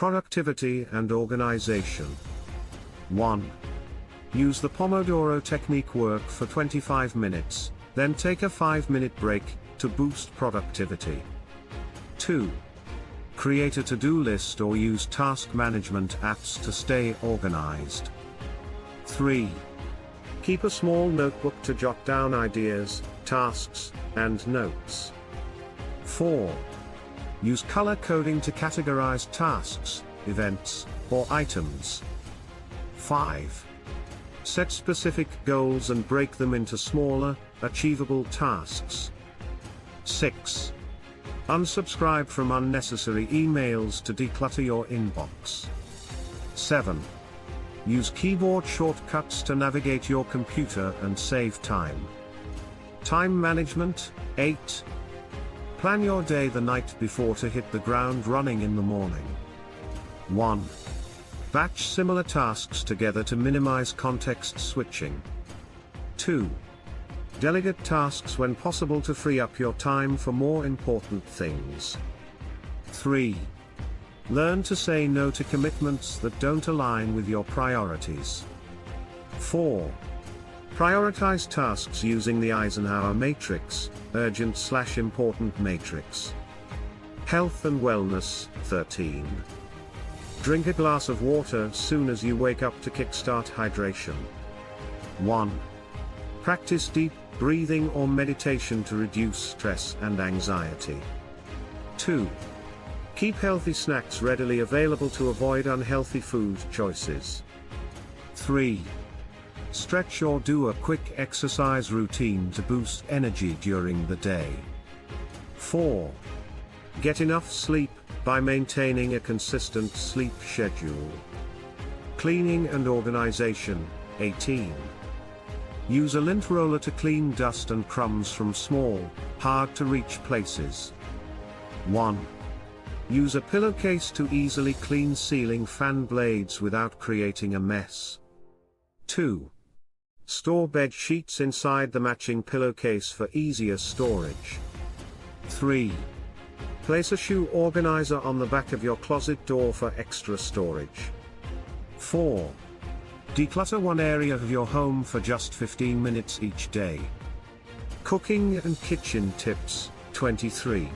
Productivity and organization. 1. Use the Pomodoro Technique. Work for 25 minutes, then take a 5-minute break, to boost productivity. 2. Create a to-do list or use task management apps to stay organized. 3. Keep a small notebook to jot down ideas, tasks, and notes. 4. Use color coding to categorize tasks, events, or items. 5. Set specific goals and break them into smaller, achievable tasks. 6. Unsubscribe from unnecessary emails to declutter your inbox. 7. Use keyboard shortcuts to navigate your computer and save time. Time management. 8. Plan your day the night before to hit the ground running in the morning. 1. Batch similar tasks together to minimize context switching. 2. Delegate tasks when possible to free up your time for more important things. 3. Learn to say no to commitments that don't align with your priorities. 4. Prioritize tasks using the Eisenhower Matrix, urgent/important matrix. Health and wellness. 13. Drink a glass of water as soon as you wake up to kickstart hydration. 1. Practice deep breathing or meditation to reduce stress and anxiety. 2. Keep healthy snacks readily available to avoid unhealthy food choices. 3. Stretch or do a quick exercise routine to boost energy during the day. 4. Get enough sleep, by maintaining a consistent sleep schedule. Cleaning and organization. 18. Use a lint roller to clean dust and crumbs from small, hard-to-reach places. 1. Use a pillowcase to easily clean ceiling fan blades without creating a mess. 2. Store bed sheets inside the matching pillowcase for easier storage. 3. Place a shoe organizer on the back of your closet door for extra storage. 4. Declutter one area of your home for just 15 minutes each day. Cooking and kitchen tips. 23.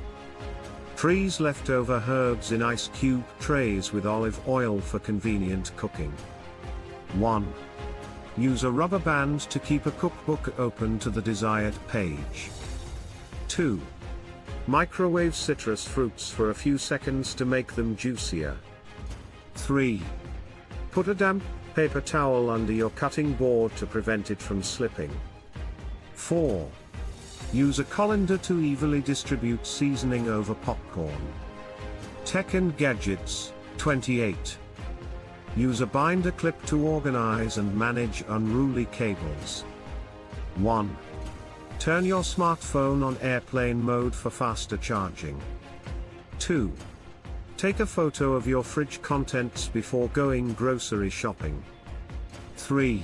Freeze leftover herbs in ice cube trays with olive oil for convenient cooking. 1. Use a rubber band to keep a cookbook open to the desired page. 2. Microwave citrus fruits for a few seconds to make them juicier. 3. Put a damp paper towel under your cutting board to prevent it from slipping. 4. Use a colander to evenly distribute seasoning over popcorn. Tech and gadgets. 28. Use a binder clip to organize and manage unruly cables. 1. Turn your smartphone on airplane mode for faster charging. 2. Take a photo of your fridge contents before going grocery shopping. 3.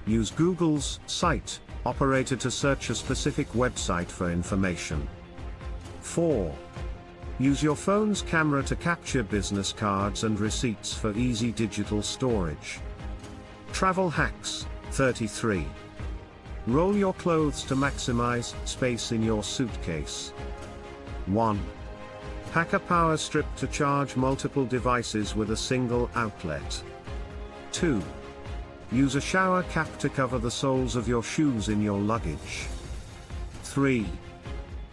Use Google's site operator to search a specific website for information. 4. Use your phone's camera to capture business cards and receipts for easy digital storage. Travel hacks. 33. Roll your clothes to maximize space in your suitcase. 1. Pack a power strip to charge multiple devices with a single outlet. 2. Use a shower cap to cover the soles of your shoes in your luggage. 3.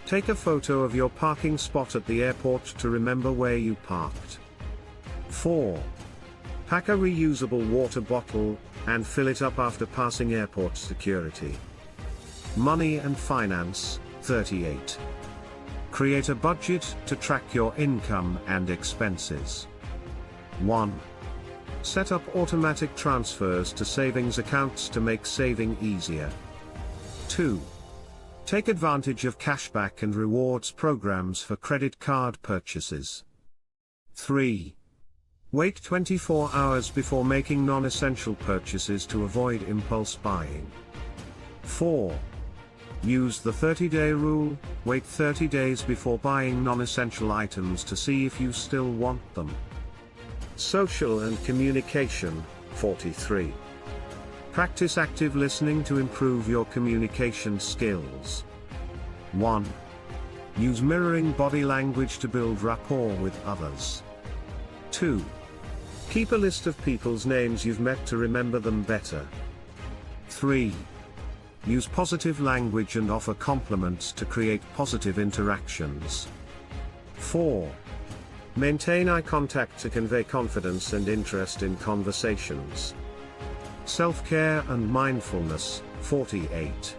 Take a photo of your parking spot at the airport to remember where you parked. 4. Pack a reusable water bottle, and fill it up after passing airport security. Money and finance. 38. Create a budget to track your income and expenses. 1. Set up automatic transfers to savings accounts to make saving easier. 2. Take advantage of cashback and rewards programs for credit card purchases. 3. Wait 24 hours before making non-essential purchases to avoid impulse buying. 4. Use the 30-day rule, wait 30 days before buying non-essential items to see if you still want them. Social and communication, 43. Practice active listening to improve your communication skills. 1. Use mirroring body language to build rapport with others. 2. Keep a list of people's names you've met to remember them better. 3. Use positive language and offer compliments to create positive interactions. 4. Maintain eye contact to convey confidence and interest in conversations. Self-care and mindfulness, 48.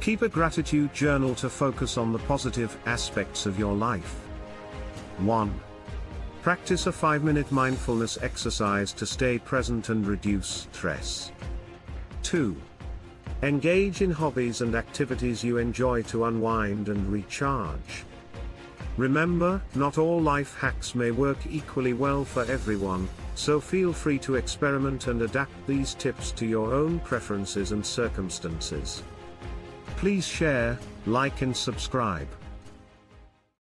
Keep a gratitude journal to focus on the positive aspects of your life. 1. Practice a 5-minute mindfulness exercise to stay present and reduce stress. 2. Engage in hobbies and activities you enjoy to unwind and recharge. Remember, not all life hacks may work equally well for everyone, so feel free to experiment and adapt these tips to your own preferences and circumstances. Please share, like and subscribe.